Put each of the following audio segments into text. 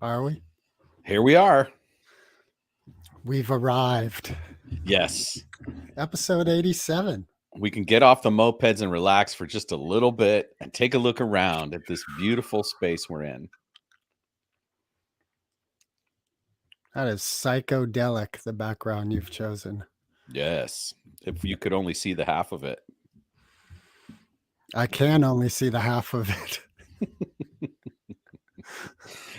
Are we? Here we are. We've arrived. Yes. Episode 87. We can get off the mopeds and relax for just a little bit and take a look around at this beautiful space we're in. That is psychedelic, the background you've chosen. Yes. If you could only see the half of it. I can only see the half of it.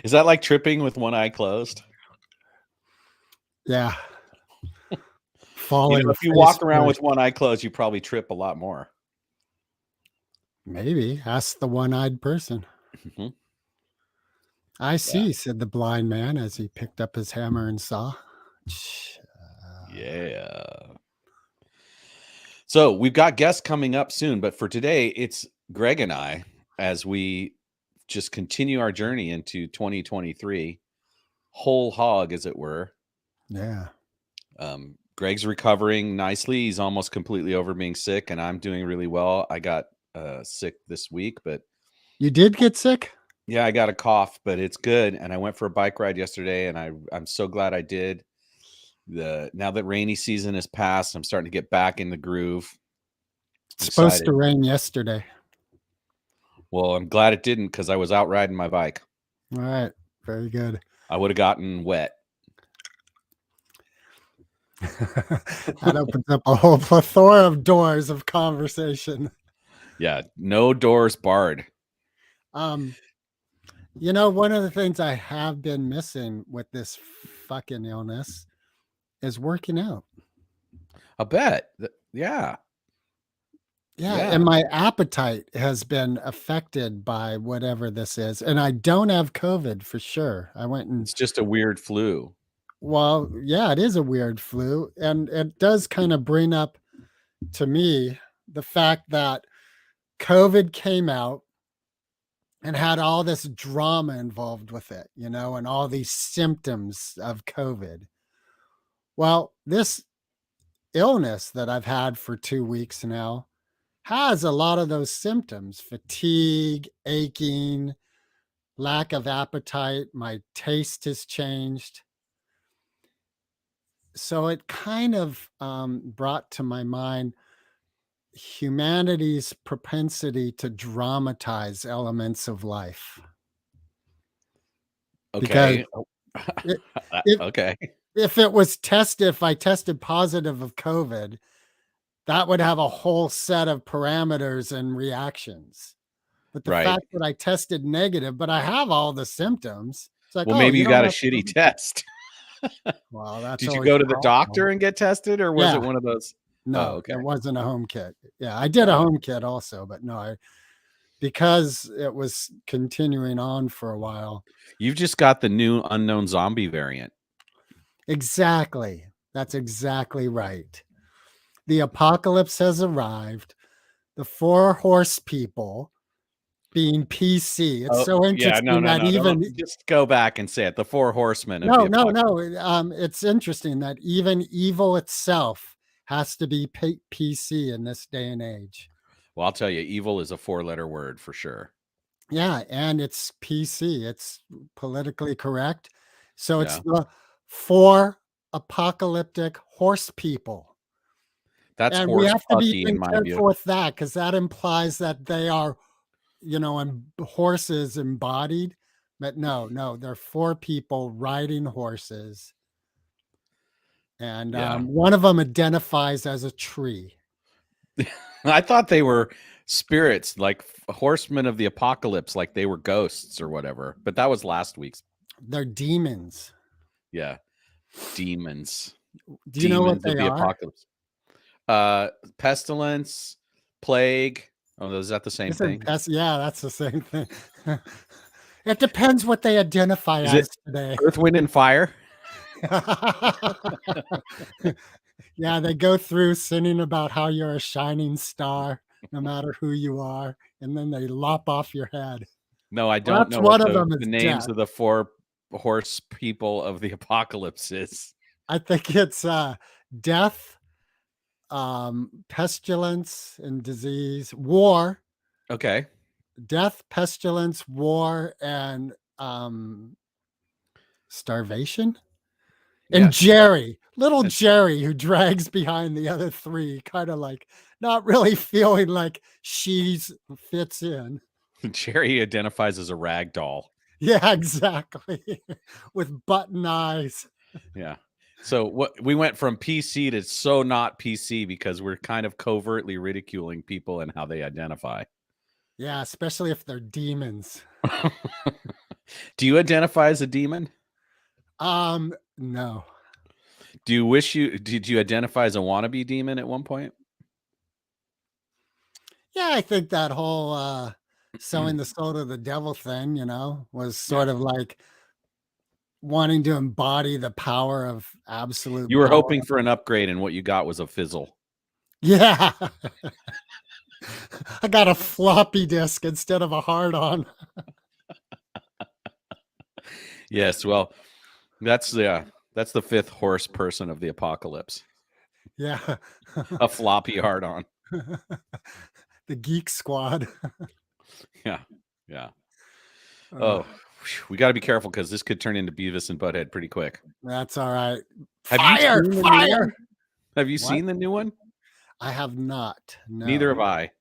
Is that like tripping with one eye closed? Yeah. Falling. If you walk around with one eye closed, you probably trip a lot more. Maybe. Ask the one-eyed person. Mm-hmm. I see, said the blind man as he picked up his hammer and saw. Yeah. So we've got guests coming up soon, but for today, it's Greg and I as we just continue our journey into 2023, whole hog, as it were. Yeah. Greg's recovering nicely. He's almost completely over being sick, and I'm doing really well. I got sick this week, but you did get sick? Yeah, I got a cough, but it's good. And I went for a bike ride yesterday, and I'm so glad I did. Now that rainy season is past, I'm starting to get back in the groove. It's supposed to rain yesterday. Well, I'm glad it didn't because I was out riding my bike. All right. Very good. I would have gotten wet. That opens up a whole plethora of doors of conversation. Yeah, no doors barred. You know, one of the things I have been missing with this fucking illness is working out. I bet. Yeah. Yeah, and my appetite has been affected by whatever this is. And I don't have COVID for sure. I went and... It's just a weird flu. Well, yeah, it is a weird flu. And it does kind of bring up to me the fact that COVID came out and had all this drama involved with it, you know, and all these symptoms of COVID. Well, this illness that I've had for 2 weeks now has a lot of those symptoms: fatigue, aching, lack of appetite. My taste has changed. So it kind of brought to my mind humanity's propensity to dramatize elements of life. Okay. Okay. If it was tested, if I tested positive of COVID, that would have a whole set of parameters and reactions. But the fact that I tested negative, but I have all the symptoms. It's like, well, maybe you got a shitty test. Well, that's... Did you go to the doctor and get tested, or was it one of those? No, It wasn't a home kit. Yeah, I did a home kit also, but no, because it was continuing on for a while. You've just got the new unknown zombie variant. Exactly. That's exactly right. The apocalypse has arrived. The 4 horse people being PC. It's so interesting that even... Just go back and say it. The 4 horsemen. No. It's interesting that even evil itself has to be PC in this day and age. Well, I'll tell you, evil is a 4-letter word for sure. Yeah, and it's PC. It's politically correct. So it's the 4 apocalyptic horse people. That's and we have to be careful with that, because that implies that they are, you know, horses embodied. But no, they're 4 people riding horses. And one of them identifies as a tree. I thought they were spirits, like horsemen of the apocalypse, like they were ghosts or whatever. But that was last week's. They're demons. Yeah, demons. Do you know what they are? Apocalypse. Pestilence, plague. Oh, is that the same thing? Yeah, that's the same thing. It depends what they identify as today. Earth, wind, and fire. Yeah, they go through singing about how you're a shining star, no matter who you are, and then they lop off your head. No, I don't know what the names of the 4 horse people of the apocalypse is. I think it's death, pestilence and disease, war. Okay. Death, pestilence, war, and Starvation? And Yes. Jerry, little And Jerry, who drags behind the other three, kind of like not really feeling like she's fits in. Jerry identifies as a rag doll. Yeah, exactly. With button eyes. Yeah. So what we went from PC to so not PC because we're kind of covertly ridiculing people and how they identify. Yeah, especially if they're demons. Do you identify as a demon? No. Did you identify as a wannabe demon at one point? Yeah, I think that whole sowing the soul to the devil thing, was Yeah. sort of like wanting to embody the power of absolute You were power. hoping for an upgrade and what you got was a fizzle. Yeah. I got a floppy disk instead of a hard on. Yes, well, that's the fifth horse person of the apocalypse. Yeah. A floppy hard on. The Geek Squad. Yeah. Yeah. Uh, Oh, we got to be careful because this could turn into Beavis and Butthead pretty quick. that's all right. Have you Fire! seen the new Fire! one? Have you What? seen the new one? I have not. No. Neither have I.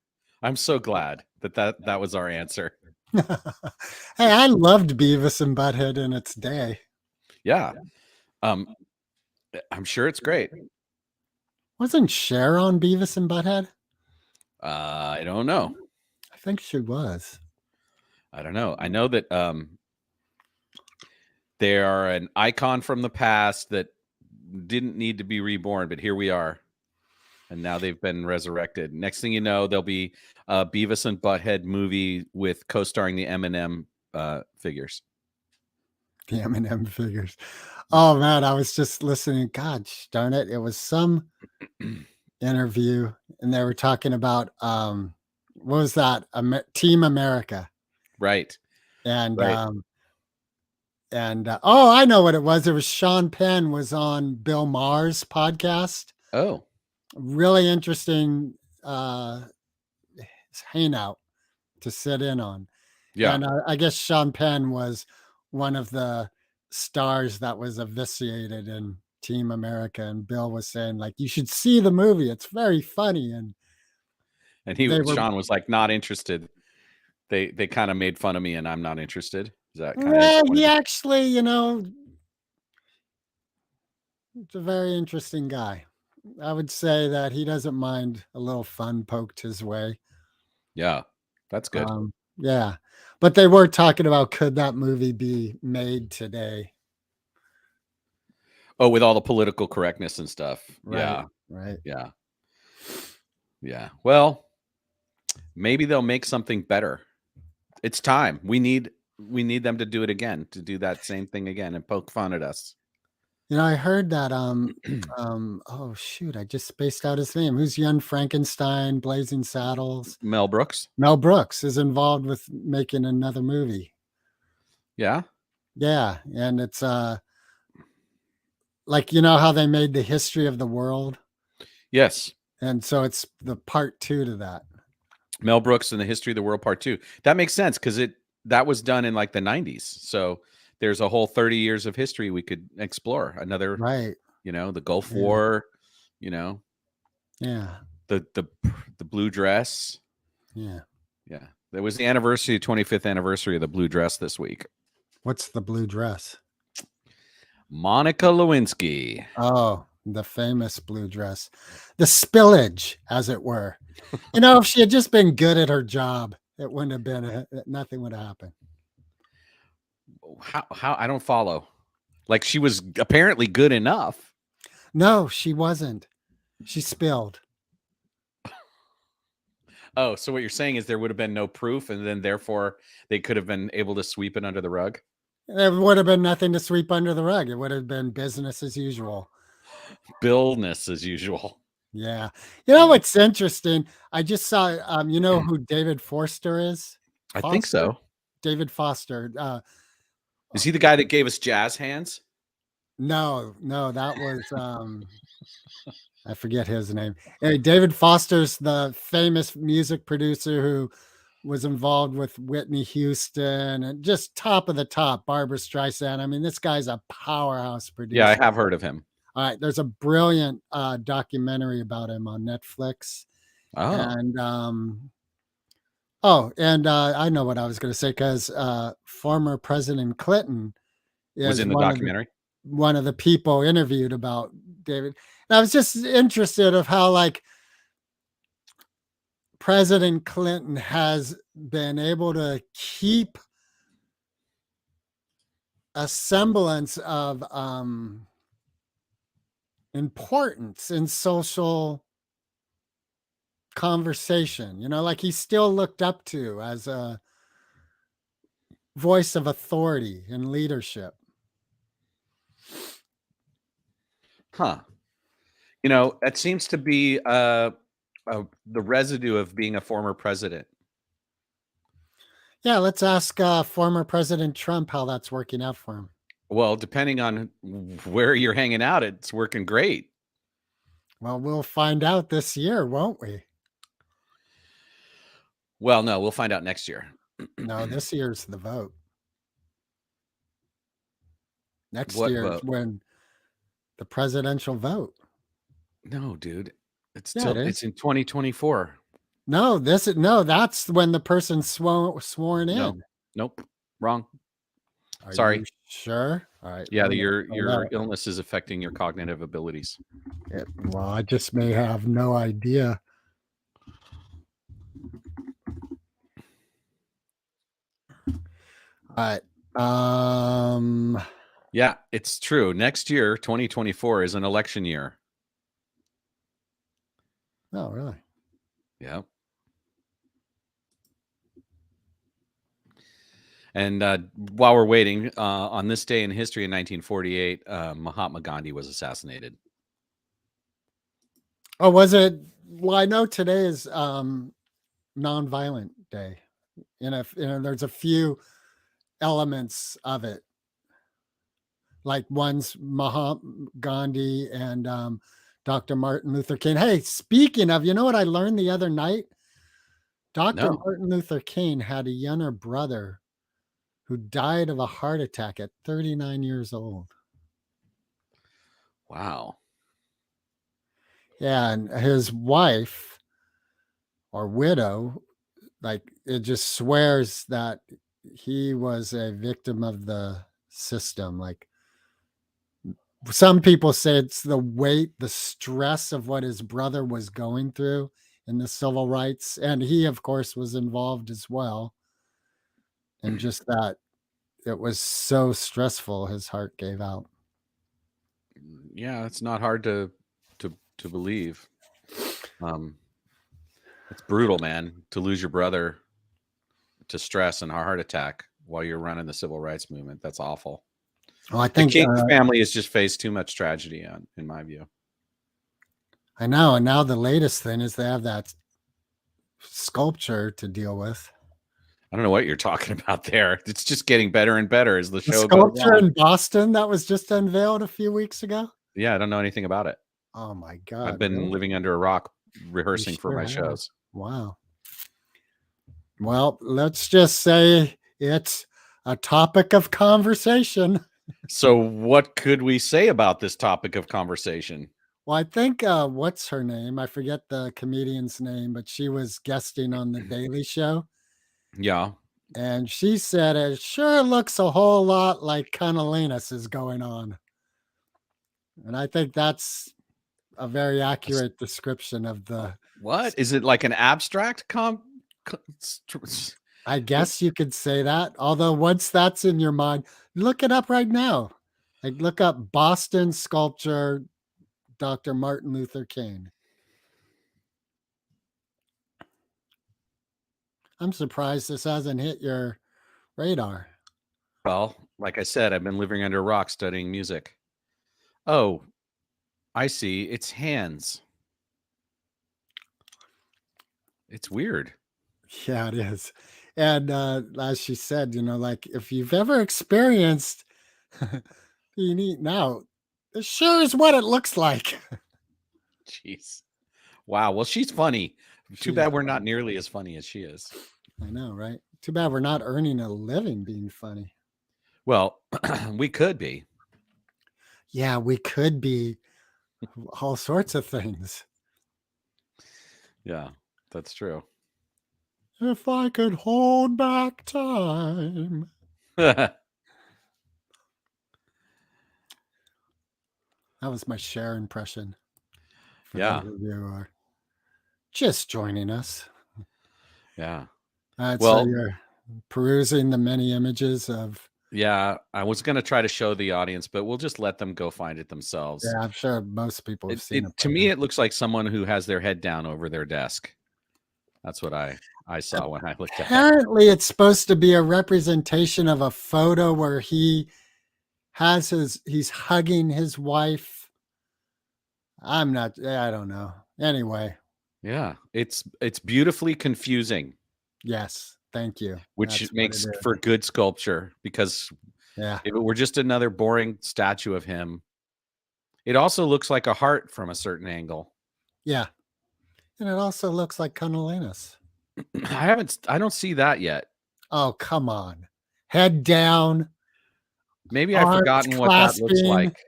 I'm so glad that was our answer. Hey, I loved Beavis and Butthead in its day. Yeah. I'm sure it's great. Wasn't Cher on Beavis and Butthead? I don't know. I think she was. I don't know. I know that they are an icon from the past that didn't need to be reborn, but here we are. And now they've been resurrected. Next thing you know, there'll be a Beavis and Butthead movie with co-starring the Eminem figures. The M&M figures. Oh man, I was just listening. God darn it. It was some interview and they were talking about what was that? Team America. Right. And Right. oh, I know what it was. It was Sean Penn was on Bill Maher's podcast. Oh, Really interesting hangout to sit in on. yeah. And I guess Sean Penn was one of the stars that was eviscerated in Team America. And Bill was saying, like, you should see the movie. It's very funny. And And they were, Sean was like, not interested. They kind of made fun of me and I'm not interested. Is that kind well, of he actually, it's a very interesting guy. I would say that he doesn't mind a little fun poked his way. Yeah, that's good. Yeah. But they were talking about could that movie be made today? Oh, with all the political correctness and stuff. Right. Yeah. Right. Yeah. Yeah. Well, maybe they'll make something better. It's time. We need them to do it again, to do that same thing again and poke fun at us. I heard that oh shoot, I just spaced out his name. Who's Young Frankenstein, Blazing Saddles? Mel Brooks. Mel Brooks is involved with making another movie. Yeah. Yeah, and it's like how they made the history of the world? Yes. And so it's the part 2 to that. Mel Brooks and the History of the World Part 2. That makes sense because that was done in like the 90s. So there's a whole 30 years of history we could explore. Another, Right. The Gulf War, Yeah. the blue dress. Yeah. Yeah. There was the 25th anniversary of the blue dress this week. What's the blue dress? Monica Lewinsky. Oh, the famous blue dress. The spillage, as it were. If she had just been good at her job, it wouldn't have been nothing would happen. How I don't follow. Like she was apparently good enough. No, she wasn't. She spilled. Oh, so what you're saying is there would have been no proof and then therefore they could have been able to sweep it under the rug? There would have been nothing to sweep under the rug. It would have been business as usual. Billness as usual. Yeah. What's interesting? I just saw, who David Forster is? I think so. David Foster. Is he the guy that gave us jazz hands? No, that was, I forget his name. Hey, David Foster's the famous music producer who was involved with Whitney Houston and just top of the top, Barbara Streisand. I mean, this guy's a powerhouse Yeah, I producer. have heard of him. All right, there's a brilliant documentary about him on Netflix. Oh, And I know what I was going to say, because former President Clinton was is in the documentary. one of the people interviewed about David. And I was just interested of how, like, President Clinton has been able to keep a semblance of importance in social conversation, like he's still looked up to as a voice of authority and leadership. Huh. It seems to be the residue of being a former president. Yeah, let's ask former President Trump how that's working out for him. Well, depending on where you're hanging out, it's working great. Well, we'll find out this year, won't we? Well, no, we'll find out next year. No, this year's the vote. Next What year is vote? when the presidential vote. No, dude. It's Yeah, still it is. it's in 2024. No, that's when the person's sworn in. No. Nope. Wrong. Are Sorry. you sure? All right. Yeah, I'm gonna your pull that up. illness is affecting your cognitive abilities. Well, I just may have no idea. All right. Yeah, it's true. Next year, 2024, is an election year. Oh, really? Yeah. And while we're waiting, on this day in history in 1948, Mahatma Gandhi was assassinated. Oh, was it? Well, I know today is nonviolent day. There's a few elements of it. Like one's Mahatma Gandhi and Dr. Martin Luther King. Hey, speaking of, you know what I learned the other night? Dr. No. Martin Luther King had a younger brother who died of a heart attack at 39 years old. Wow. Yeah, and his wife or widow, like, it just swears that he was a victim of the system. Like, some people say it's the weight, the stress of what his brother was going through in the civil rights. And he, of course, was involved as well. And just that it was so stressful, his heart gave out. Yeah, it's not hard to believe. It's brutal, man, to lose your brother to stress and a heart attack while you're running the civil rights movement. That's awful. Well, I think the King family has just faced too much tragedy, in my view. I know. And now the latest thing is they have that sculpture to deal with. I don't know what you're talking about there. It's just getting better and better as the show The goes sculpture on. in Boston that was just unveiled a few weeks ago. Yeah, I don't know anything about it. Oh my God. I've been living under a rock rehearsing for my shows. Wow. Well, let's just say it's a topic of conversation. So what could we say about this topic of conversation? Well, I think, what's her name? I forget the comedian's name, but she was guesting on the Daily Show. Yeah. And she said, it sure looks a whole lot like cunnilingus is going on. And I think that's a very accurate description of the... What? Is it like an abstract I guess you could say that. Although once that's in your mind, look it up right now. Like, look up Boston sculpture, Dr. Martin Luther King. I'm surprised this hasn't hit your radar. Well, like I said, I've been living under a rock studying music. Oh, I see. It's hands. It's weird. Yeah, it is. And as she said, like, if you've ever experienced being eaten out, it sure is what it looks like. Jeez. Wow. Well, she's funny. Too bad we're not nearly as funny as she is. I know, right? Too bad we're not earning a living being funny. Well, we could be. Yeah, we could be all sorts of things. Yeah, that's true. If I could hold back time. That was my Cher impression for Yeah. those of you who are just joining us. Yeah. So Well, you're perusing the many images of. yeah, I was going to try to show the audience, but we'll just let them go find it themselves. Yeah, I'm sure most people have seen it To by me, now. it looks like someone who has their head down over their desk. That's what I saw when I looked at it. Apparently, it's supposed to be a representation of a photo where he's hugging his wife. I don't know. Anyway, Yeah, it's beautifully confusing, yes, thank you. which That's what it makes is. for good sculpture, because Yeah, if it were just another boring statue of him, it also looks like a heart from a certain angle. yeah. And it also looks like cunnilingus. I don't see that yet. Oh, come on. Head down, Maybe I've arms forgotten what that looks clasping. like. It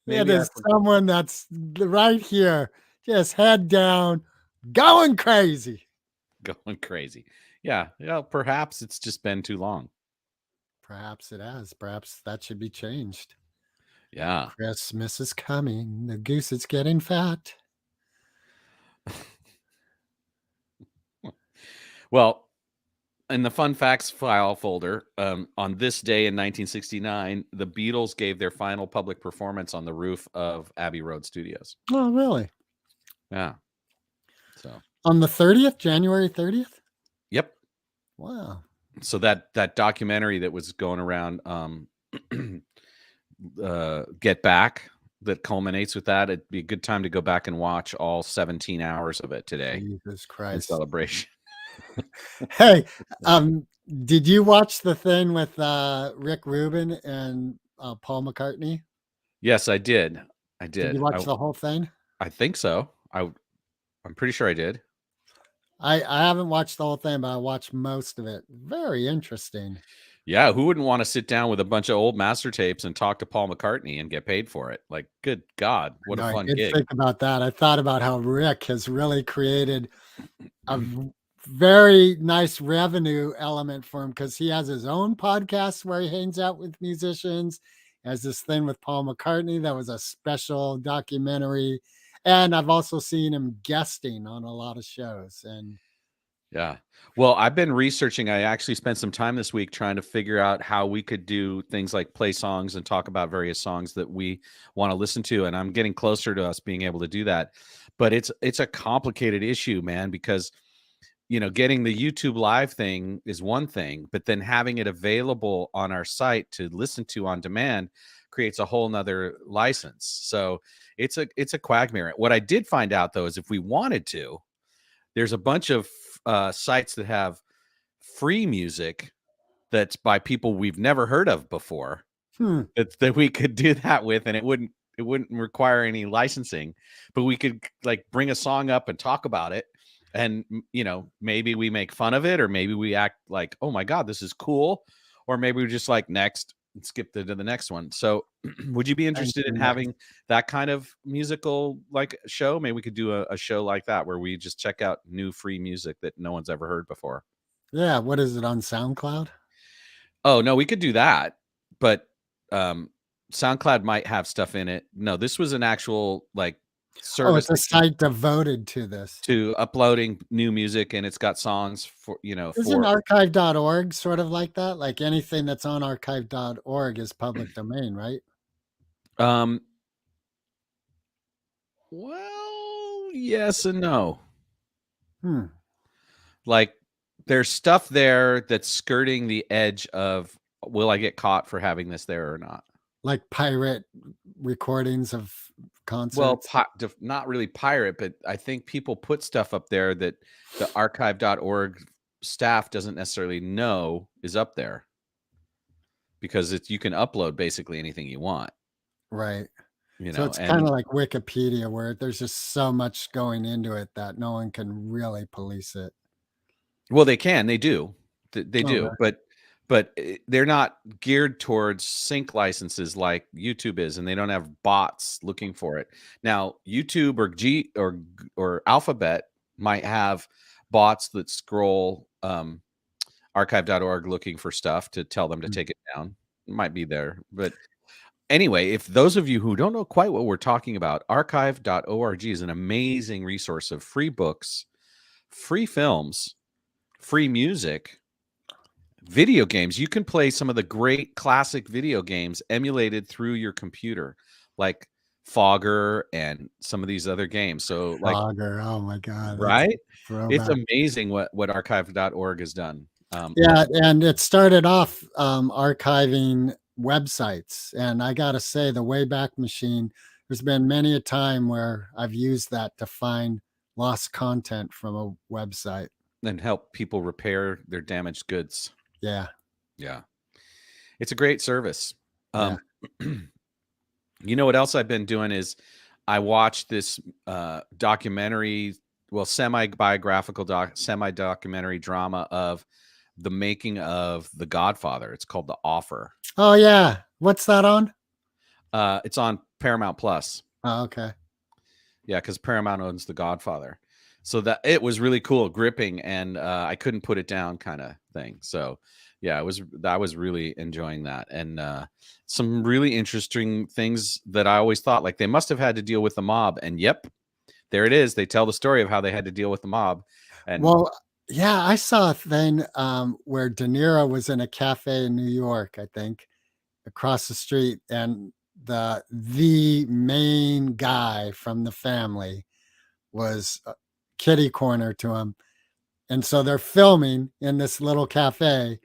Maybe I is someone that's right here, just head down, going crazy. going crazy. Yeah, perhaps it's just been too long. Perhaps it has. Perhaps that should be changed. Yeah. Christmas is coming. The goose is getting fat. Well, in the fun facts file folder, on this day in 1969, the Beatles gave their final public performance on the roof of Abbey Road Studios. Oh, really? Yeah. So, On the 30th, January 30th? yep. Wow. So that documentary that was going around, Get Back, that culminates with that, it'd be a good time to go back and watch all 17 hours of it today Jesus in Christ. celebration. Hey, did you watch the thing with Rick Rubin and Paul McCartney? Yes, I did. Did you watch the whole thing? I think so. I'm pretty sure I did. I haven't watched the whole thing, but I watched most of it. Very interesting. Yeah, who wouldn't want to sit down with a bunch of old master tapes and talk to Paul McCartney and get paid for it? Like, good God, what a No, I fun did gig. think about that. I thought about how Rick has really created a very nice revenue element for him because he has his own podcast where he hangs out with musicians. Has this thing with Paul McCartney that was a special documentary, and I've also seen him guesting on a lot of shows. And Yeah. Well, I've been researching. I actually spent some time this week trying to figure out how we could do things like play songs and talk about various songs that we want to listen to. And I'm getting closer to us being able to do that. But it's a complicated issue, man, because getting the YouTube live thing is one thing, but then having it available on our site to listen to on demand creates a whole nother license. So it's a quagmire. What I did find out though is if we wanted to, there's a bunch of sites that have free music that's by people we've never heard of before that we could do that with, and it wouldn't require any licensing, but we could like bring a song up and talk about it, and maybe we make fun of it, or maybe we act like, oh my God, this is cool, or maybe we're just like next and skip to the next one. So would you be interested in having that kind of musical like show? Maybe we could do a show like that where we just check out new free music that no one's ever heard before. yeah, what is it on SoundCloud? Oh no, we could do that, but SoundCloud might have stuff in it. No, this was an actual like service. It's a site devoted to this. To uploading new music, and it's got songs for Isn't archive.org sort of like that? Like anything that's on archive.org is public domain, right? Well, yes and no. Hmm. Like there's stuff there that's skirting the edge of, will I get caught for having this there or not? Like pirate recordings of concerts? Well, not really pirate, but I think people put stuff up there that the archive.org staff doesn't necessarily know is up there, because you can upload basically anything you want. Right. So it's kind of like Wikipedia, where there's just so much going into it that no one can really police it. Well, they can. They do. They Oh, do. But they're not geared towards sync licenses like YouTube is, and they don't have bots looking for it. Now, YouTube or Alphabet might have bots that scroll archive.org looking for stuff to tell them to take it down. It might be there. But anyway, if those of you who don't know quite what we're talking about, archive.org is an amazing resource of free books, free films, free music, video games. You can play some of the great classic video games emulated through your computer, like Fogger and some of these other games. So, like, Fogger. Oh my God, that's right? a It's throwback. amazing what archive.org has done. Yeah, and it started off archiving websites, and I got to say, the Wayback Machine. There's been many a time where I've used that to find lost content from a website. And help people repair their damaged goods. Yeah, Yeah. It's a great service. yeah. You know what else I've been doing is I watched this documentary, well, semi-documentary drama of the making of The Godfather. It's called The Offer. Oh yeah, what's that on? It's on Paramount Plus. Oh, okay. Yeah, because Paramount owns The Godfather. So that it was really cool, gripping, and I couldn't put it down kind of thing. So yeah, I was really enjoying that. And some really interesting things that I always thought, like, they must have had to deal with the mob. And yep, there it is. They tell the story of how they had to deal with the mob. And Well, yeah, I saw a thing where De Niro was in a cafe in New York, I think, across the street, and the main guy from the family was kitty corner to him. And so they're filming in this little cafe,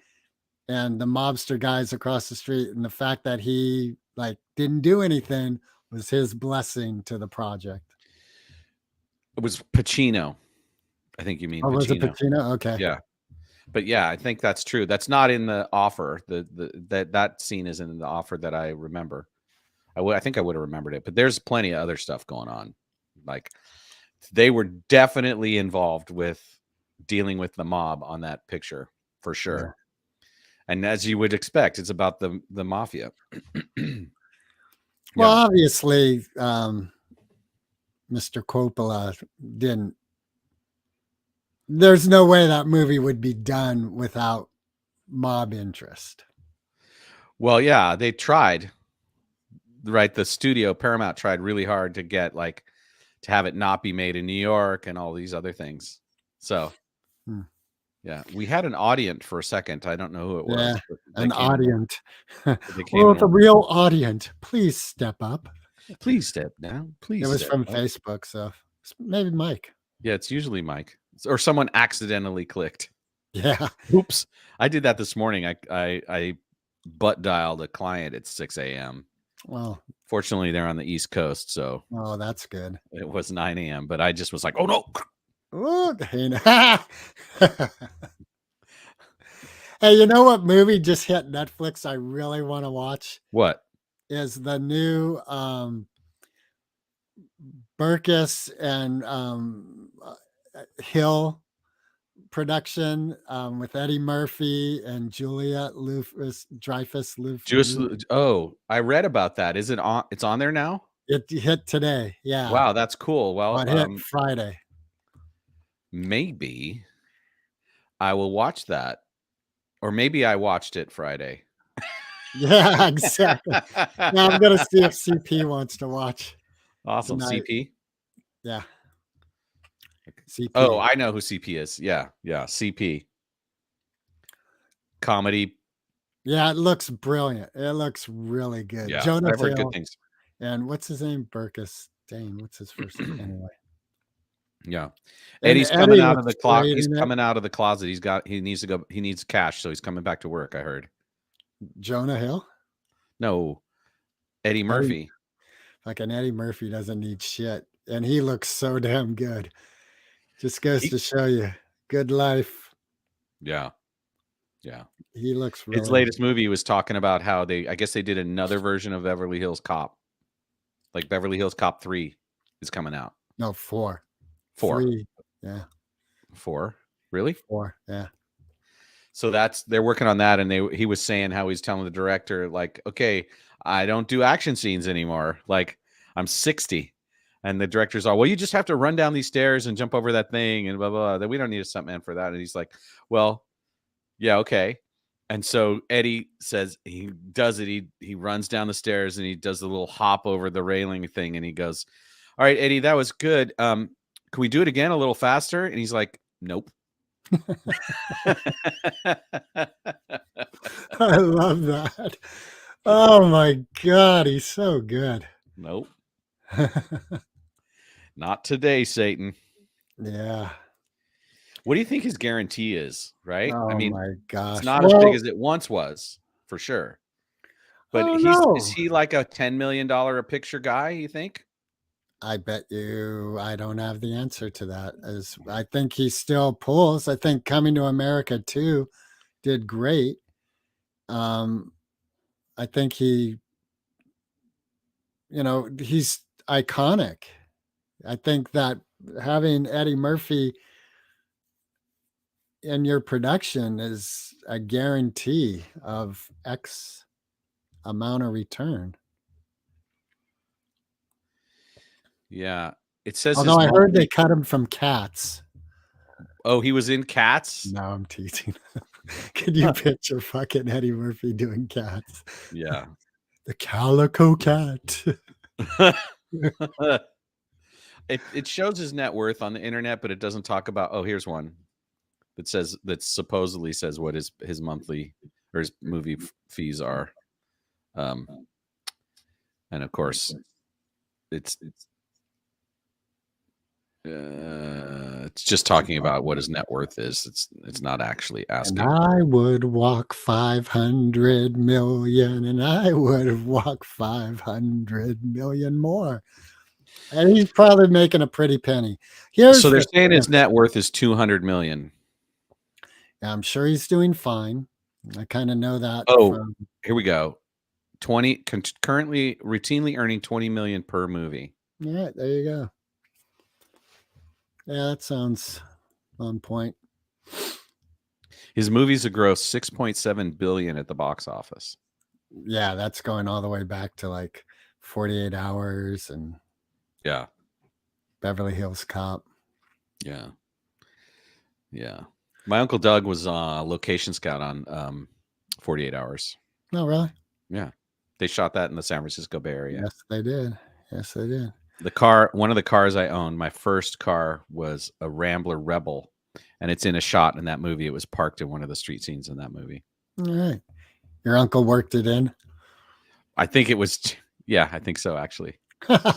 and the mobster guy's across the street, and the fact that he like didn't do anything was his blessing to the project. it was Pacino. I think you mean Oh, was it Pacino. Pacino? Okay. Yeah. But yeah, I think that's true. That's not in The Offer. That scene isn't in The Offer that I remember. I think I would have remembered it, but there's plenty of other stuff going on. Like, they were definitely involved with dealing with the mob on that picture for sure. Yeah. And as you would expect, it's about the mafia. Well, Yeah. obviously, Mr. Coppola didn't. There's no way that movie would be done without mob interest. Well, yeah, they tried. Right, the studio Paramount tried really hard to get, like, to have it not be made in New York and all these other things. So, Hmm. yeah, we had an audience for a second. I don't know who it was. Yeah, but an they came in. audience. They came Well, in it's a one- real audience. Please step up. Please step down. Please. It was step from up. Facebook, so maybe Mike. Yeah, it's usually Mike or someone accidentally clicked. Yeah. Oops, I did that this morning. I butt dialed a client at 6 a.m. Well, Fortunately, they're on the East Coast, so oh, that's good. it was 9 a.m. But I just was like, oh no. Ooh, hey, you know what movie just hit Netflix I really want to watch? What? Is the new Burkus and Hill production with Eddie Murphy and Juliet Dreyfus. Oh, I read about that. Is it on? It's on there now? It hit today. Yeah. Wow, that's cool. Well, Well, it hit Friday. maybe I will watch that. Or maybe I watched it Friday. Yeah, exactly. Now I'm gonna see if CP wants to watch. Awesome. tonight. CP? Yeah. CP. Oh, I know who CP is. Yeah, yeah. CP. Comedy. Yeah, it looks brilliant. It looks really good. Yeah, Jonah I've heard Hill good things. and what's his name? Burkus. Dane. What's his first name? Anyway. Yeah. And Eddie's coming out of looks the closet. great He's in it. coming out of the closet. He needs to go. He needs cash, so he's coming back to work, I heard. Jonah Hill? No. Eddie Murphy. Fucking Eddie Murphy doesn't need shit. And he looks so damn good. Just goes to show you. Good life. Yeah. Yeah. He looks really His latest movie was talking about how I guess they did another version of Beverly Hills Cop. Like Beverly Hills Cop 3 is coming out. No, 4. 4. 3. Yeah. 4. Really? 4. Yeah. So they're working on that, and he was saying how he's telling the director, like, okay, I don't do action scenes anymore. Like, I'm 60. And the director's all, well, you just have to run down these stairs and jump over that thing and blah, blah, blah. That we don't need a stuntman for that. And he's like, well, yeah, okay. And so Eddie says he does it. He runs down the stairs and he does the little hop over the railing thing. And he goes, all right, Eddie, that was good. Can we do it again a little faster? And he's like, nope. I love that. Oh my God, he's so good. Nope. Not today, Satan. Yeah. What do you think his guarantee is, right? Oh I mean, my gosh. it's not as big as it once was, for sure. But is he like a $10 million a picture guy, you think? I bet you I don't have the answer to that. As I think he still pulls. I think Coming to America too did great. I think he's iconic. I think that having Eddie Murphy in your production is a guarantee of X amount of return. Yeah. It says Although I heard they cut him from Cats. Oh, he was in Cats? No, I'm teasing. Can you picture fucking Eddie Murphy doing Cats? Yeah. The Calico Cat. It shows his net worth on the internet, but it doesn't talk about, oh, here's one that supposedly says what his monthly or his movie fees are. And of course it's just talking about what his net worth is. It's not actually asking. And I would walk 500 million, and I would walk 500 million more. And he's probably making a pretty penny. So they're saying his net worth is 200 million. I'm sure he's doing fine. I kind of know that. Oh, here we go. Currently routinely earning 20 million per movie. All right, there you go. Yeah, that sounds on point. His movies have grossed 6.7 billion at the box office. Yeah, that's going all the way back to like 48 Hours and yeah, Beverly Hills Cop. Yeah. Yeah. My Uncle Doug was location scout on 48 Hours. Oh, really? Yeah. They shot that in the San Francisco Bay Area. Yes, they did. Yes, they did. One of the cars I owned, my first car was a Rambler Rebel, and it's in a shot in that movie. It was parked in one of the street scenes in that movie. All right. Your uncle worked it in? I think it was, yeah, I think so, actually. I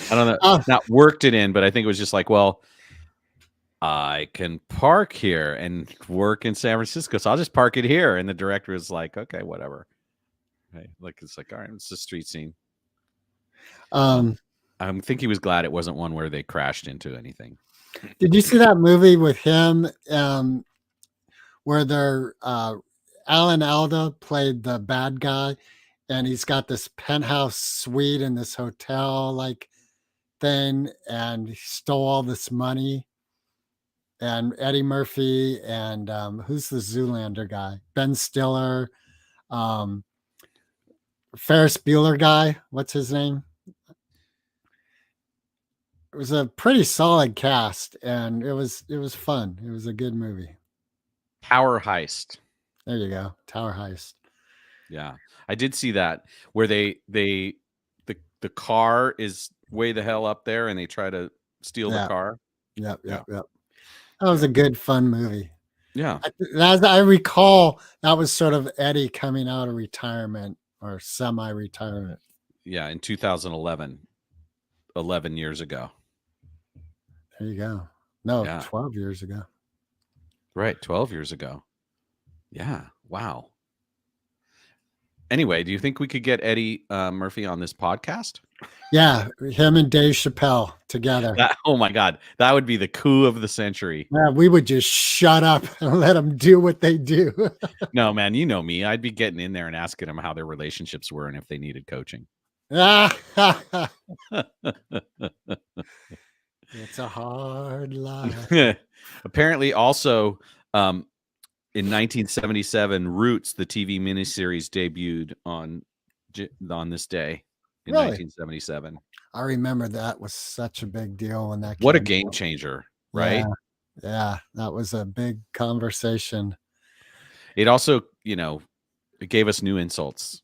don't know, not worked it in, but I think it was just like, well, I can park here and work in San Francisco, so I'll just park it here. And the director was like, okay, whatever. Right? Like, it's like, all right, it's a street scene. I think he was glad it wasn't one where they crashed into anything. Did you see that movie with him where they're Alan Alda played the bad guy, and he's got this penthouse suite in this hotel like thing, and he stole all this money? And Eddie Murphy and who's the Zoolander guy? Ben Stiller, Ferris Bueller guy. What's his name? It was a pretty solid cast, and it was fun. It was a good movie. Tower Heist. There you go. Tower Heist. Yeah, I did see that where the car is way the hell up there, and they try to steal the car. Yep. That was a good, fun movie. Yeah. As I recall, that was sort of Eddie coming out of retirement or semi-retirement. Yeah, in 2011, 11 years ago. There you go. No, Yeah. 12 years ago. Right, 12 years ago. Yeah, wow. Anyway, do you think we could get Eddie Murphy on this podcast? Yeah, him and Dave Chappelle together. Oh my God, that would be the coup of the century. Yeah, we would just shut up and let them do what they do. No, man, you know me. I'd be getting in there and asking them how their relationships were and if they needed coaching. It's a hard life. Apparently, also in 1977, Roots, the TV miniseries, debuted on this day in Really? 1977. I remember that was such a big deal when that What a came game out. changer, Yeah, right? yeah, that was a big conversation. It also, it gave us new insults.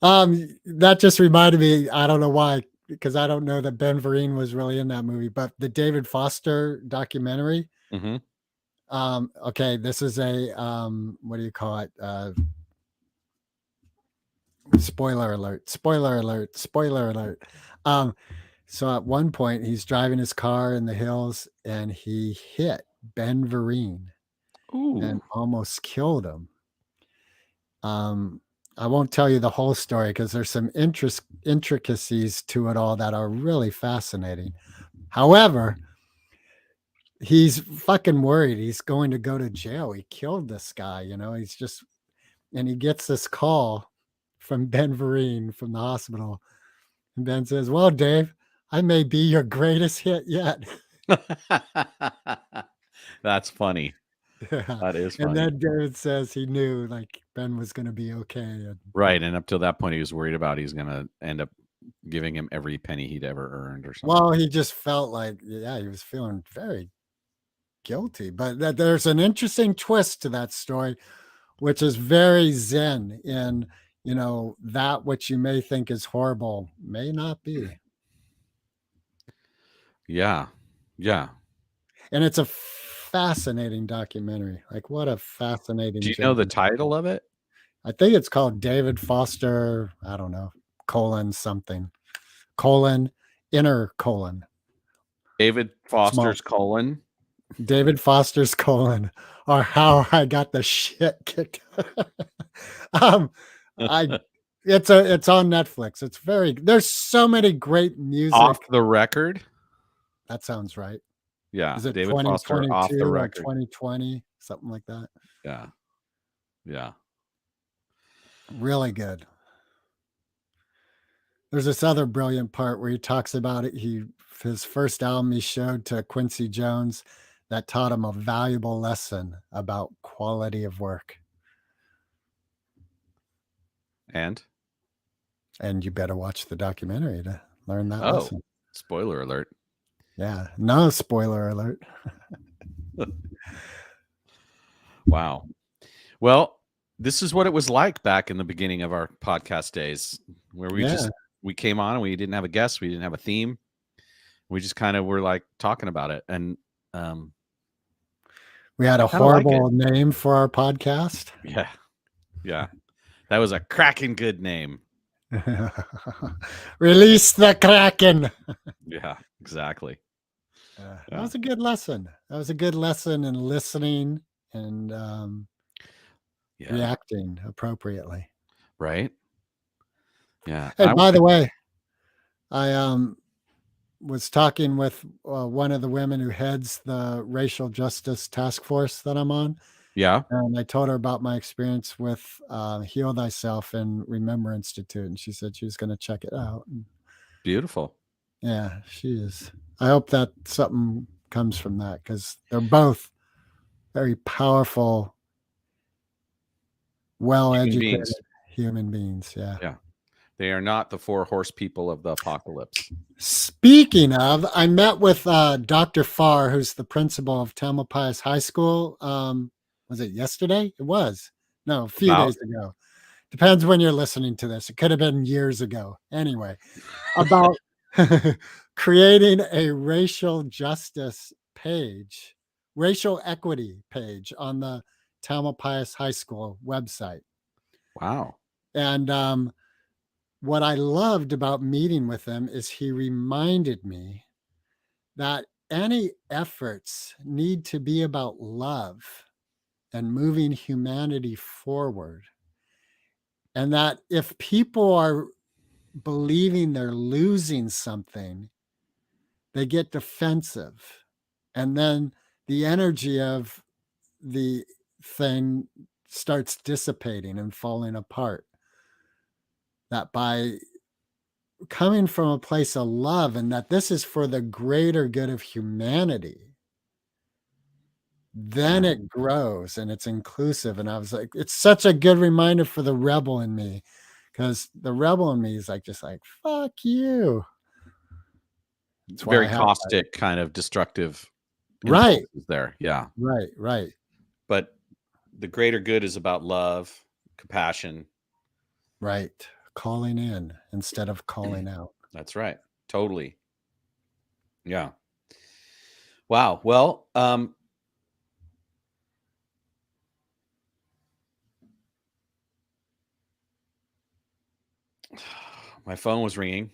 That just reminded me, I don't know why, because I don't know that Ben Vereen was really in that movie, but the David Foster documentary. Mm-hmm. Okay, this is a what do you call it? Spoiler alert, spoiler alert, spoiler alert. Um, so at one point he's driving his car in the hills and he hit Ben Vereen and Ooh. almost killed him. I won't tell you the whole story because there's some intricacies to it all that are really fascinating. However, he's fucking worried. He's going to go to jail. He killed this guy, he's just, and he gets this call from Ben Vereen from the hospital. And Ben says, "Well, Dave, I may be your greatest hit yet." That's funny. Yeah. That is And funny. then David says he knew like Ben was going to be okay. And Right. And up till that point, he was worried about he's going to end up giving him every penny he'd ever earned or something. well, he just felt like, yeah, he was feeling very guilty. But there's an interesting twist to that story, which is very zen in, that which you may think is horrible may not be. Yeah. Yeah. And it's a fascinating documentary. Like, what a fascinating Do you know the journey. title of it? I think it's called David Foster, I don't know, colon something, colon, inner colon, David small. Foster's colon. David Foster's colon, or how I got the shit kicked. I it's on Netflix. It's there's so many great music. Off the record. That sounds right. Yeah. Is it David Foster off the 2022 or record. 2020? Something like that. Yeah. Yeah. Really good. There's this other brilliant part where he talks about it. His first album he showed to Quincy Jones that taught him a valuable lesson about quality of work. And you better watch the documentary to learn that lesson. Spoiler alert. Yeah, no spoiler alert. Wow. Well, this is what it was like back in the beginning of our podcast days, where we came on and we didn't have a guest, we didn't have a theme. We just kind of were like talking about it. And we had a horrible name for our podcast. Yeah. Yeah. That was a cracking good name. Release the Kraken. Yeah, exactly. That was a good lesson. That was a good lesson in listening and reacting appropriately. Right. Yeah. Hey, by the way, I was talking with one of the women who heads the racial justice task force that I'm on. Yeah. And I told her about my experience with Heal Thyself and Remember Institute. And she said she was going to check it out. Beautiful. Yeah, she is. I hope that something comes from that because they're both very powerful, well-educated human beings. Yeah. Yeah. They are not the 4 horse people of the apocalypse. Speaking of, I met with Dr. Farr, who's the principal of Tamalpais High School. Was it yesterday? It was. No, a few days ago. Depends when you're listening to this. It could have been years ago. Anyway, about creating a racial justice page, racial equity page on the Tamalpais High School website. Wow. And what I loved about meeting with him is he reminded me that any efforts need to be about love and moving humanity forward. And that if people are believing they're losing something, they get defensive. And then the energy of the thing starts dissipating and falling apart. That by coming from a place of love and that this is for the greater good of humanity, then Yeah. it grows and it's inclusive. And I was like, it's such a good reminder for the rebel in me, because the rebel in me is like, just like, fuck you. That's why I Very have caustic, kind of destructive right, impulses there. Yeah. right. But the greater good is about love, compassion. Right. Calling in instead of calling out. That's right. Totally. Yeah. Wow. Well, my phone was ringing.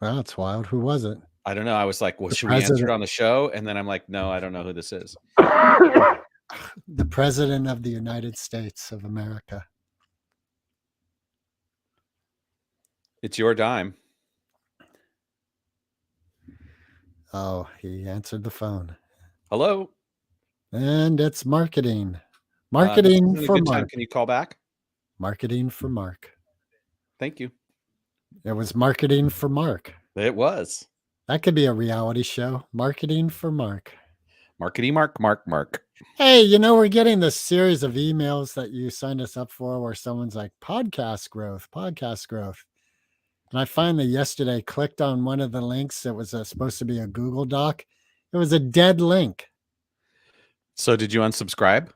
Wow, that's wild. Who was it? I don't know. I was like, well, The should we answer it president. on the show? And then I'm like, no, I don't know who this is. The president of the United States of America. It's your dime. Oh, he answered the phone. Hello. And it's marketing. This Marketing isn't a for good time. Mark. Can you call back? Marketing for Mark. Thank you. It was marketing for Mark. It was. That could be a reality show. Marketing for Mark. Markety Mark. Hey, we're getting this series of emails that you signed us up for where someone's like, podcast growth. And I finally yesterday clicked on one of the links that was supposed to be a Google Doc. It was a dead link. So did you unsubscribe?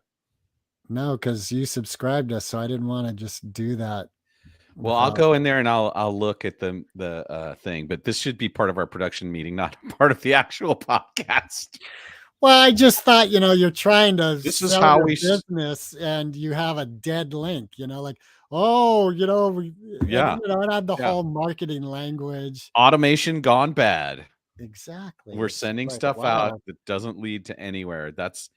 No, because you subscribed us, so I didn't want to just do that. Well, I'll go in there and I'll look at the thing, but this should be part of our production meeting, not part of the actual podcast. Well, I just thought, you're trying to This is sell how your we business and you have a dead link, like, oh, Yeah. it had the Yeah. whole marketing language. Automation gone bad. Exactly. We're It's sending like, stuff wow. out that doesn't lead to anywhere. That's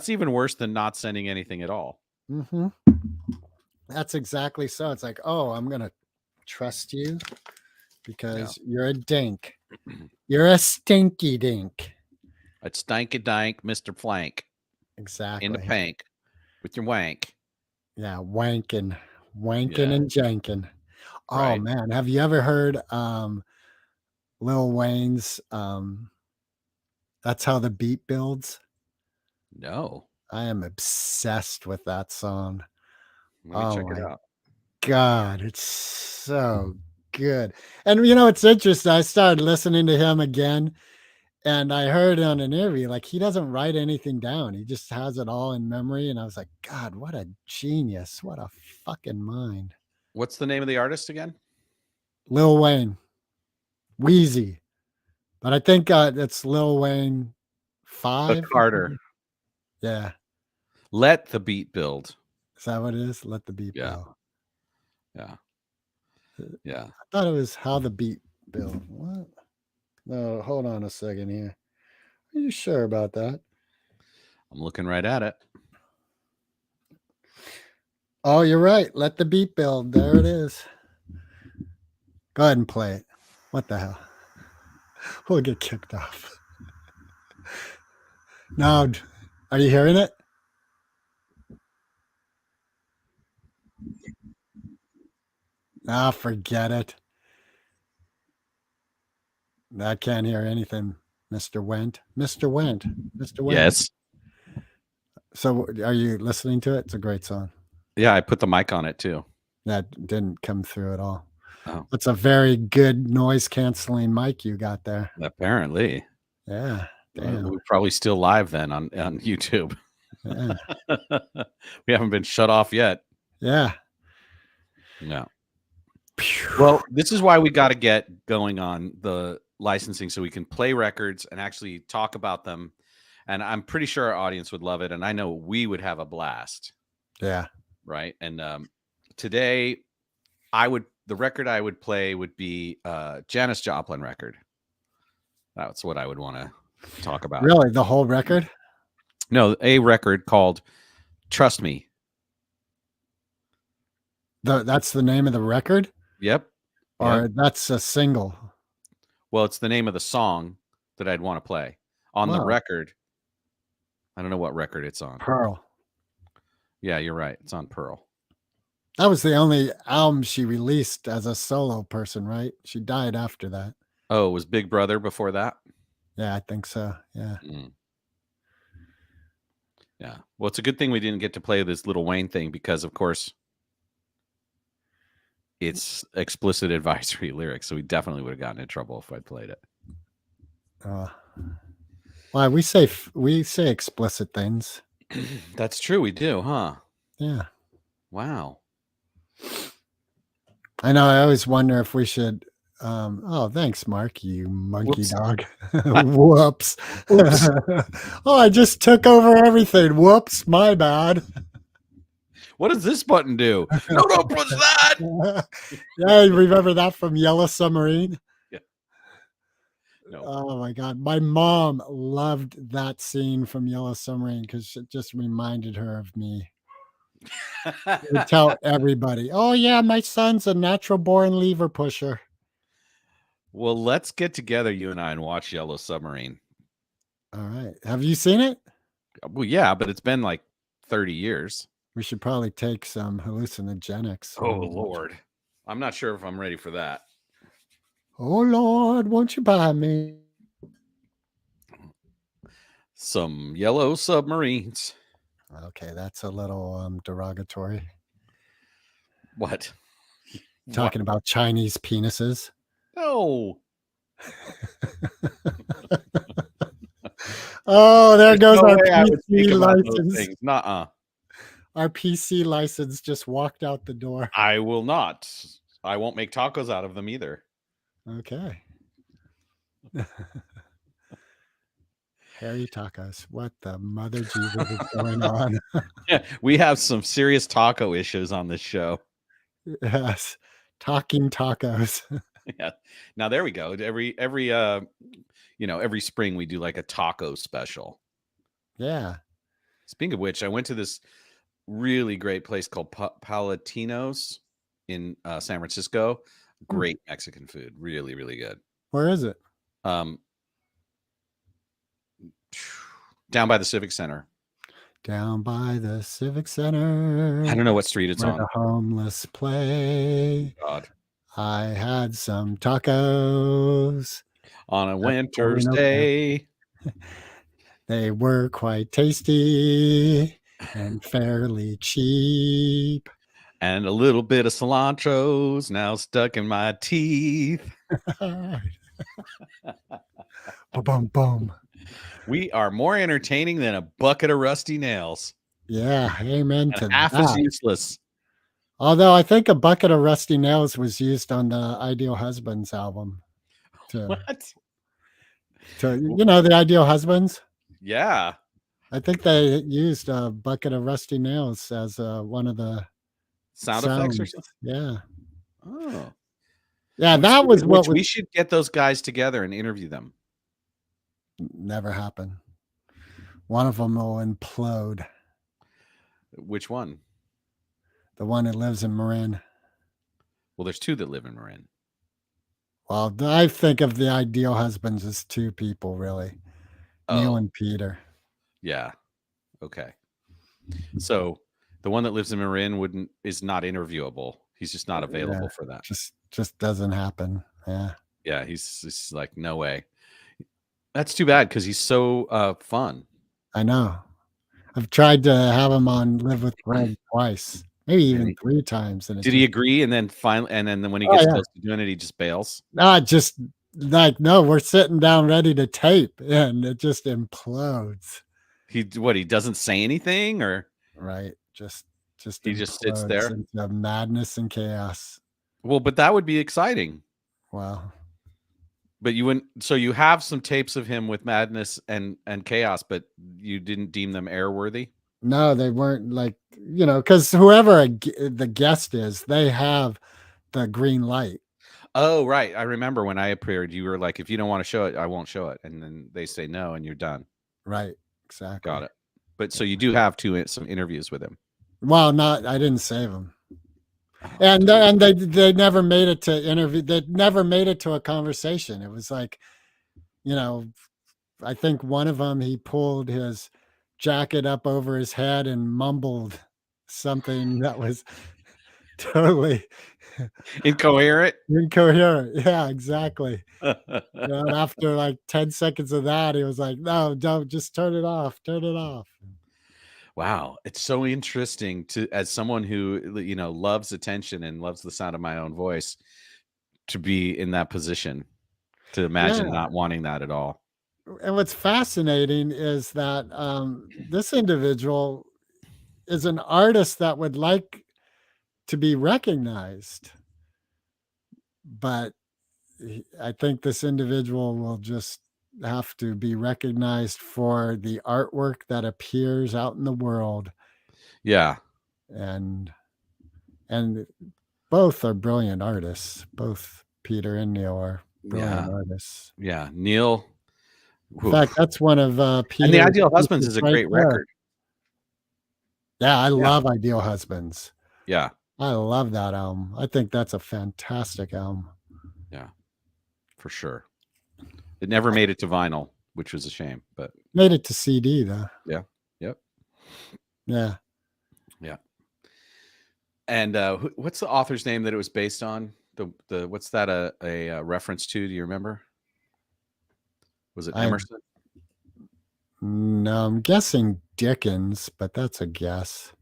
even worse than not sending anything at all. Mm-hmm. That's exactly so. It's like, oh, I'm going to trust you because you're a dink. You're a stinky dink. It's stanky dank, Mr. Flank. Exactly. In the pank with your wank. Yeah, wanking and janking. Oh Right. man, have you ever heard Lil Wayne's That's How the Beat Builds? No. I am obsessed with that song. Let me check it out. God, it's so good. And it's interesting. I started listening to him again, and I heard on an interview, like, he doesn't write anything down. He just has it all in memory. And I was like, God, what a genius. What a fucking mind. What's the name of the artist again? Lil Wayne. Wheezy. But I think it's Lil Wayne 5. Carter. Yeah. Let the Beat Build. Is that what it is? Let the Beat Build. Yeah. I thought it was How the Beat Build. What? No, hold on a second here. Are you sure about that? I'm looking right at it. Oh, you're right. Let the Beat Build. There it is. Go ahead and play it. What the hell? We'll get kicked off. No, are you hearing it? Ah, forget it. I can't hear anything, Mr. Wendt. Mr. Wendt. Yes. So are you listening to it? It's a great song. Yeah, I put the mic on it too. That didn't come through at all. Oh. It's a very good noise canceling mic you got there. Apparently. Yeah. Damn. We're probably still live then on YouTube. Yeah. We haven't been shut off yet. Yeah. No. Well, this is why we got to get going on the licensing so we can play records and actually talk about them. And I'm pretty sure our audience would love it. And I know we would have a blast. Yeah. Right. And today the record I would play would be Janis Joplin record. That's what I would want to talk about. Really? The whole record? No, a record called Trust Me. That's the name of the record? Yep. Or that's a single? Well, it's the name of the song that I'd want to play. On the record, I don't know what record it's on. Pearl. Yeah, you're right. It's on Pearl. That was the only album she released as a solo person, right? She died after that. Oh, was Big Brother before that? Yeah, I think so. Yeah. Mm. Yeah. Well, it's a good thing we didn't get to play this Little Wayne thing because, of course, it's explicit advisory lyrics. So we definitely would have gotten in trouble if I'd played it. Why we say explicit things. That's true. We do, huh? Yeah. Wow. I know. I always wonder if we should. Oh, thanks, Mark. You monkey Whoops. dog. Whoops. Oops. Oh, I just took over everything. Whoops. My bad. What does this button do? No, don't push that. Yeah, you remember that from Yellow Submarine? Yeah. No. Oh my God. My mom loved that scene from Yellow Submarine because it just reminded her of me. Would tell everybody, oh yeah, my son's a natural born lever pusher. Well, let's get together, you and I, and watch Yellow Submarine. All right. Have you seen it? Well, yeah, but it's been like 30 years. We should probably take some hallucinogenics. Oh, Lord. I'm not sure if I'm ready for that. Oh, Lord, won't you buy me some Yellow Submarines? Okay, that's a little derogatory. What? Talking about Chinese penises. No. Oh, there goes no our way I would think PC about those license. things. Nuh-uh. Our PC license just walked out the door. I will not. I won't make tacos out of them either. Okay. Hairy tacos. What the mother Jesus is going on? We have some serious taco issues on this show. Yes. Talking tacos. Yeah. Now there we go. Every every spring we do like a taco special. Yeah. Speaking of which, I went to this really great place called Palatinos in San Francisco. Great Mexican food. Really, really good. Where is it? Down by the Civic Center. Down by the Civic Center. I don't know what street it's on. The homeless play. Oh, God. I had some tacos on a winter's day. They were quite tasty and fairly cheap. And a little bit of cilantro's now stuck in my teeth. Boom, boom. We are more entertaining than a bucket of rusty nails. Yeah, amen to half that. as useless. Although I think a bucket of rusty nails was used on the Ideal Husbands album. What? The Ideal Husbands? Yeah. I think they used a bucket of rusty nails as one of the sound effects or something. Yeah. Oh. Yeah, that was what we should get those guys together and interview them. Never happen. One of them will implode. Which one? The one that lives in Marin. Well, there's two that live in Marin. Well, I think of the Ideal Husbands as two people, really. Neil and Peter. Yeah. Okay. So the one that lives in Marin is not interviewable. He's just not available for that. Just doesn't happen. Yeah. Yeah. He's like, no way. That's too bad because he's so fun. I know. I've tried to have him on Live with Greg twice, maybe even 3 times. Did he agree? And then finally, and then when he gets close to doing it, he just bails. Just like, no, we're sitting down ready to tape, and it just implodes. He doesn't say anything, or right? Just he just sits there into madness and chaos. Well, but that would be exciting. Wow. But you wouldn't. So you have some tapes of him with madness and chaos, but you didn't deem them airworthy. No, they weren't, like, because whoever the guest is, they have the green light. Oh, right. I remember when I appeared, you were like, if you don't want to show it, I won't show it. And then they say no, and you're done. Right. Exactly. Got it. But so you do have some interviews with him. Well, I didn't save them. And they never made it to interview. They never made it to a conversation. It was like, I think one of them, he pulled his jacket up over his head and mumbled something that was Totally Incoherent. incoherent. Yeah, exactly. And after like 10 seconds of that, he was like, no, don't, just turn it off. Turn it off. Wow, it's so interesting to, as someone who loves attention and loves the sound of my own voice, to be in that position, to imagine Yeah. not wanting that at all. And what's fascinating is that this individual is an artist that would like to be recognized, but I think this individual will just have to be recognized for the artwork that appears out in the world, Yeah, and and both are brilliant artists. Both Peter and Neil are yeah, brilliant artists. yeah. Neil, In fact, woof. that's one of And The Peter's Ideal Husbands pieces is a right great there. record. Yeah, I Yeah, love Ideal Husbands. yeah, I love that album. I think that's a fantastic album. yeah, for sure. It never made it to vinyl, which was a shame, but Made it to CD though. yeah, yep, Yeah. yeah. And what's the author's name that it was based on? The what's that a reference to? Do you remember? Was it I Emerson? No, I'm guessing Dickens, but that's a guess.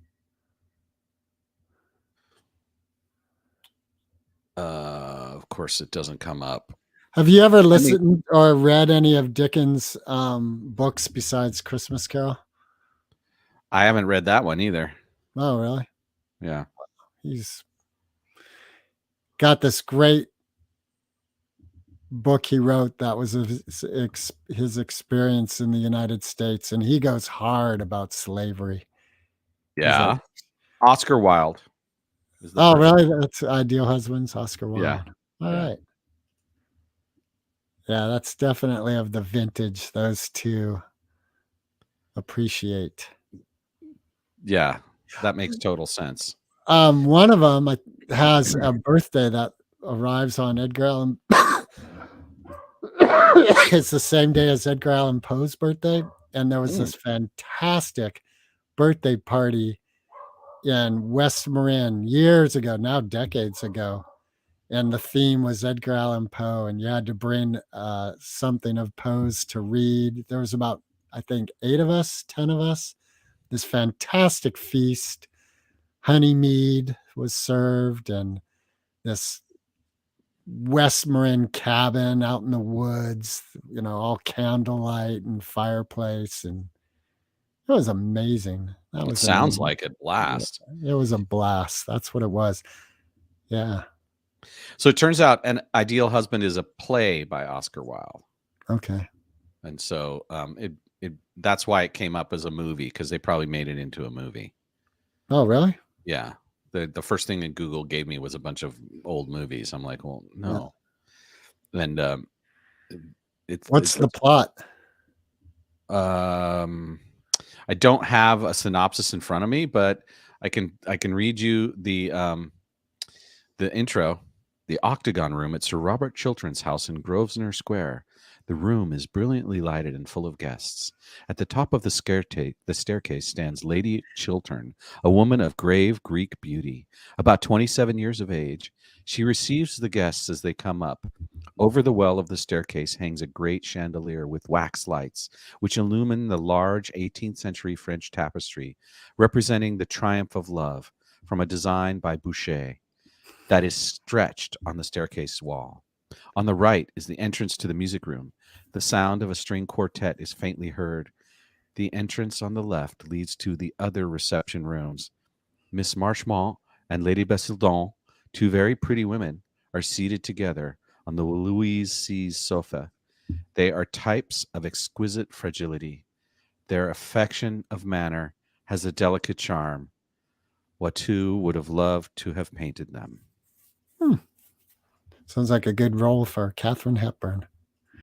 Of course, it doesn't come up. Have you ever I mean, listened or read any of Dickens' books besides Christmas Carol? I haven't read that one either. Oh, really? Yeah. He's got this great book he wrote that was his experience in the United States, and he goes hard about slavery. He's like, Yeah. Oscar Wilde is the oh, person. really? That's Ideal Husbands, Oscar Yeah. Wilde. All Yeah. right. Yeah, that's definitely of the vintage those two appreciate. Yeah. That makes total sense. One of them has a birthday that arrives on Edgar Allan. It's the same day as Edgar Allan Poe's birthday, and there was this fantastic birthday party in West Marin years ago, now decades ago, and the theme was Edgar Allan Poe, and you had to bring something of Poe's to read. There was about, I think, 8 of us, 10 of us. This fantastic feast. Honey mead was served, and this West Marin cabin out in the woods, all candlelight and fireplace, and it was amazing. That It was sounds amazing. like a blast. It was a blast. That's what it was. Yeah. So it turns out An Ideal Husband is a play by Oscar Wilde. Okay. And so that's why it came up as a movie, because they probably made it into a movie. Oh, really? Yeah. The first thing that Google gave me was a bunch of old movies. I'm like, well, no. Yeah. And what's the plot? I don't have a synopsis in front of me, but I can read you the intro. The Octagon Room at Sir Robert Chiltern's house in Grosvenor Square. The room is brilliantly lighted and full of guests. At the top of the staircase stands Lady Chiltern, a woman of grave Greek beauty, about 27 years of age. She receives the guests as they come up. Over the well of the staircase hangs a great chandelier with wax lights, which illumine the large 18th century French tapestry, representing the triumph of love, from a design by Boucher, that is stretched on the staircase wall. On the right is the entrance to the music room. The sound of a string quartet is faintly heard. The entrance on the left leads to the other reception rooms. Miss Marchmont and Lady Basildon, two very pretty women, are seated together on the Louise C's sofa. They are types of exquisite fragility. Their affection of manner has a delicate charm. Watteau would have loved to have painted them. Sounds like a good role for Katharine Hepburn.